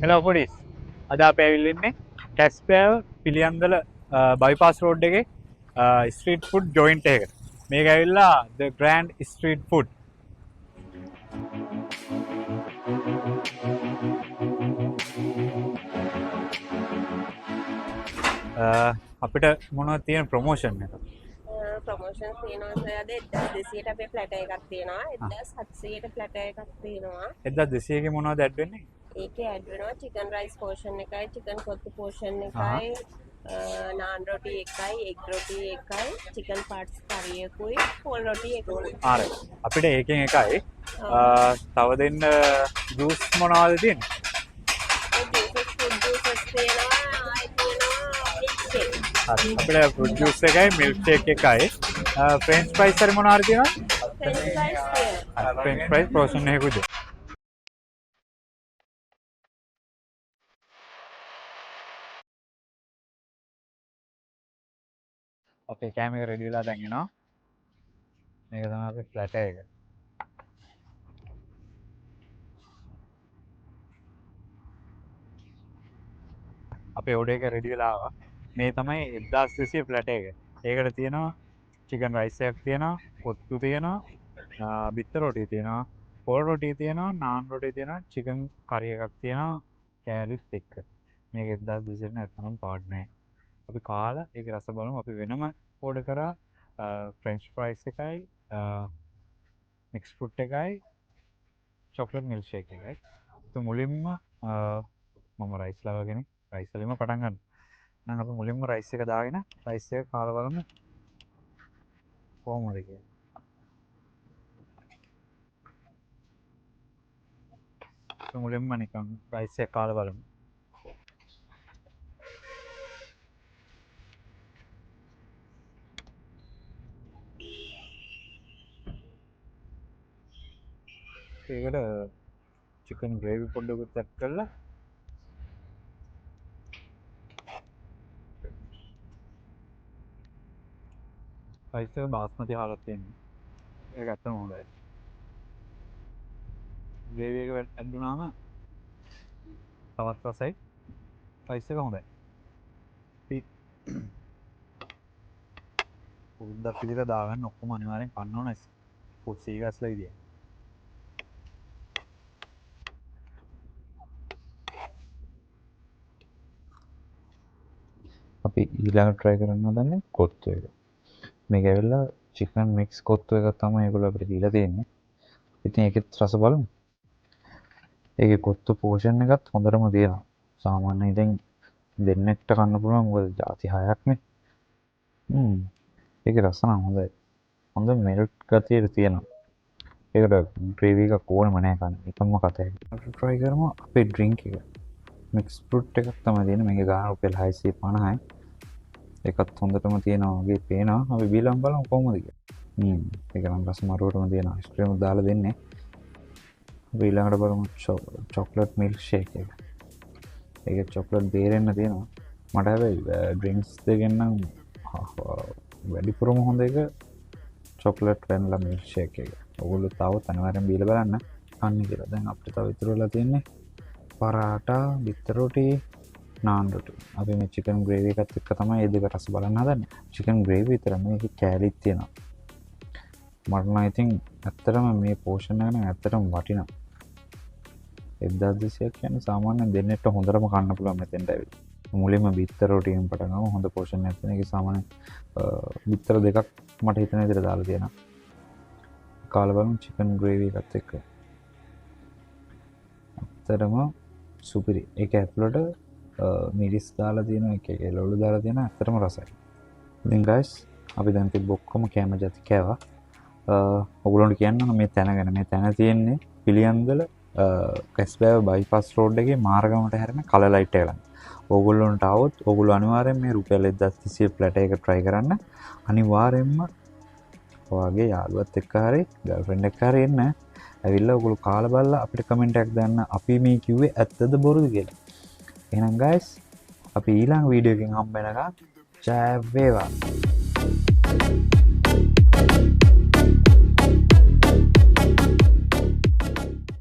Hello foodies. අද අපි ඇවිල්ලා ඉන්නේ කැස්පෑව පිළියන්දල බයිපාස් රෝඩ් එකේ ස්ට්‍රීට් ෆුඩ් ජොයින්ට් එකකට. මේක ඇවිල්ලා the grand street food. අපිට මොනවද තියෙන ප්‍රොමෝෂන් එක? ප්‍රොමෝෂන්ස් තියෙනවා සර්. අද 1200ට අපේ ප්ලැටර් එකක් තියෙනවා. 1700ට ප්ලැටර් එකක් තියෙනවා. 1200 එකේ මොනවද ඇඩ් වෙන්නේ? ඒකේ ඇඩ් වෙනවා චිකන් රයිස් පෝෂන් එකයි, චිකන් කොත්තු පෝෂන් එකයි, නාන් රොටි එකයි, එග් රොටි එකයි, චිකන් පාර්ට්ස් කරි එකයි, පෝල් රොටි එකයි. හරි. අපිට ඒකෙන් එකයි. තව දෙන්න ජූස් මොනවද තියෙන්නේ? ජූසස් ෆුඩ් ජූසස් තියෙනවා, ආයි තියෙනවා මිල්ක් ෂේක්. හරි. අපිට ෆෘට් ජූස් එකයි, මිල්ක් ෂේක් එකයි. ෆ්‍රෙන්ච් ෆ්‍රයිස් හරි මොනවද තියෙනවද? ෆ්‍රෙන්ච් ෆ්‍රයිස් තියෙනවා. ෆ්‍රෙන්ච් ෆ්‍රයිස් පෝෂන් එකකුද? අපේ කෑම එක රෙඩි වෙලා දැන් එනවා. මේක තමයි අපේ ප්ලැටර් එක. අපේ ඕඩර් එක රෙඩි වෙලා ආවා. මේ තමයි 1200 ප්ලැටර් එක. ඒකට තියෙනවා චිකන් රයිස් එකක් තියෙනවා, කොත්තු තියෙනවා, බිත්තර රොටි තියෙනවා, පෝල් රොටි තියෙනවා, නාන් රොටි තියෙනවා, චිකන් කරි එකක් තියෙනවා, කෑලිත් එක්ක. මේක 1200 නැත්නම් පාඩ් නැහැ. අපි කාලා ඒක රස බලමු. අපි වෙනම ඕඩර් කරා ෆ්‍රෙන්ච් ෆ්‍රයිස් එකයි, මික්ස් ෆෘට් එකයි, චොක්ලට් මිල්ක් ෂේක් එකයි. මුලින්ම මම රයිස් ලවර් කෙනෙක්. රයිස් වලින්ම පටන් ගන්න. නම් අපි මුලින්ම රයිස් එක දාගෙන රයිස් එක කාලා බලමු කොහොමද කියලා. මුලින්ම නිකන් රයිස් එක කාලා බලමු. ඒකට චිකන් ග්‍රේවි පොඩ්ඩකුත් ඇඩ් කරලා රයිස් එක බාස්මති හරක් තියෙනවා. ඒක ඇත්තම හොඳයි. ග්‍රේවි එක ඇඩ් වුණාම තවත් රසයි. රයිස් එක හොඳයි. පොඩ්ඩක් පිළිලා දාගන්න ඔක්කොම අනිවාර්යෙන් කන්න ඕන ෆුඩ් සීගස්ලා විදියට. අපි ඊළඟට try කරන්න හදන්නේ කොත්තු එක. මේක ඇවිල්ලා chicken mix කොත්තු එකක් තමයි ඒගොල්ලෝ අපිට දීලා තියෙන්නේ. ඉතින් ඒකෙත් රස බලමු. ඒකේ කොත්තු පෝෂන් එකත් හොඳටම තියෙනවා. සාමාන්‍යයෙන් ඉතින් දෙන්නෙක්ට කන්න පුළුවන් මොකද ಜಾති 6ක් නේ. ඒකේ රස නම් හොඳයි. හොඳ මෙල්ට් ගතියට තියෙනවා. ඒකට ග්‍රේවි එකක් ඕනෙම නැහැ කන්න. එකම කතයි. අපි try කරමු අපේ drink එක. mix fruit එකක් තමයි තියෙන්නේ. මේකේ ගාන රුපියල් 650යි. ඒකත් හොඳටම තියෙනවා වගේ පේනවා. අපි බීලම් බලමු කොහොමද කියලා. ඒක නම් රස මරුවටම තියෙනවා. අයිස් ක්‍රීම් දාලා දෙන්නේ. අපි ඊළඟට බලමු චොක්ලට් මිල්ක් ෂේක් එක. ඒකේ චොක්ලට් බේරෙන්න තියෙනවා. මට හැබැයි ඩ්‍රින්ක්ස් දෙකෙන් නම් වැඩිපුරම හොඳ එක චොක්ලට් වැනිලා මිල්ක් ෂේක් එක. ඔයගොල්ලෝ තාවත් අනිවාර්යෙන් බීලා බලන්න කන්න කියලා. දැන් අපිට තව ඉතුරු වෙලා තියෙන්නේ පරාටා, බිත්තර රොටි, නාන් රොටි. අපි මේ චිකන් ග්‍රේවි එකත් එක්ක තමයි මේ දෙක රස බලන්න හදන්නේ. චිකන් ග්‍රේවි විතර මේකේ කැලිත් තියෙනවා. මට නම් ඉතින් ඇත්තටම මේ පෝෂන් එක නම් ඇත්තටම වටිනවා. 1200 කියන්නේ සාමාන්‍යයෙන් දෙන්නෙක්ට හොඳටම කන්න පුළුවන් මෙතෙන්ට ඇවිල්ලා. මුලින්ම බිත්තර රොටියෙන් පටන් ගමු. හොඳ පෝෂන් එකක් තියෙන. ඒක සාමාන්‍යයෙන් බිත්තර දෙකක් මට හිතන විදිහට දාලා තියෙනවා. කාලා බලමු චිකන් ග්‍රේවි එකත් එක්ක. ඇත්තටම සුපිරි. ඒක ඇතුළට මිරිස් දාලා තියෙනවා, එක එළවලු දාලා තියෙනවා. ඇත්තටම රසයි. ඉතින් guys අපි දැන් තිබ්බ ඔක්කොම කැම ජාති කෑවා. ඔයගොල්ලන්ට කියන්න මේ තැන ගැන. මේ තැන තියෙන්නේ පිළියන්දල කැස්බෑව බයිපාස් රෝඩ් එකේ මාර්ගමට හැරෙන කලර් ලයිට් එක ළඟ. ඕගොල්ලොන්ට આવොත් ඕගොල්ලෝ අනිවාර්යෙන් මේ රුපියල් 1200 ප්ලැටර් එක try කරන්න. අනිවාර්යෙන්ම ඔයාගේ යාළුවත් එක්ක හරි ගර්ල්ෆ්‍රෙන්ඩ් එක්ක හරි එන්න. ඇවිල්ලා ඔයගොල්ලෝ කාලා බලලා අපිට කමෙන්ට් එකක් දාන්න. අපි මේ කිව්වේ ඇත්තද බොරුද කියලා. එහෙනම් guys අපි ඊළඟ වීඩියෝ එකකින් හම්බ වෙනකම් ජය වේවා.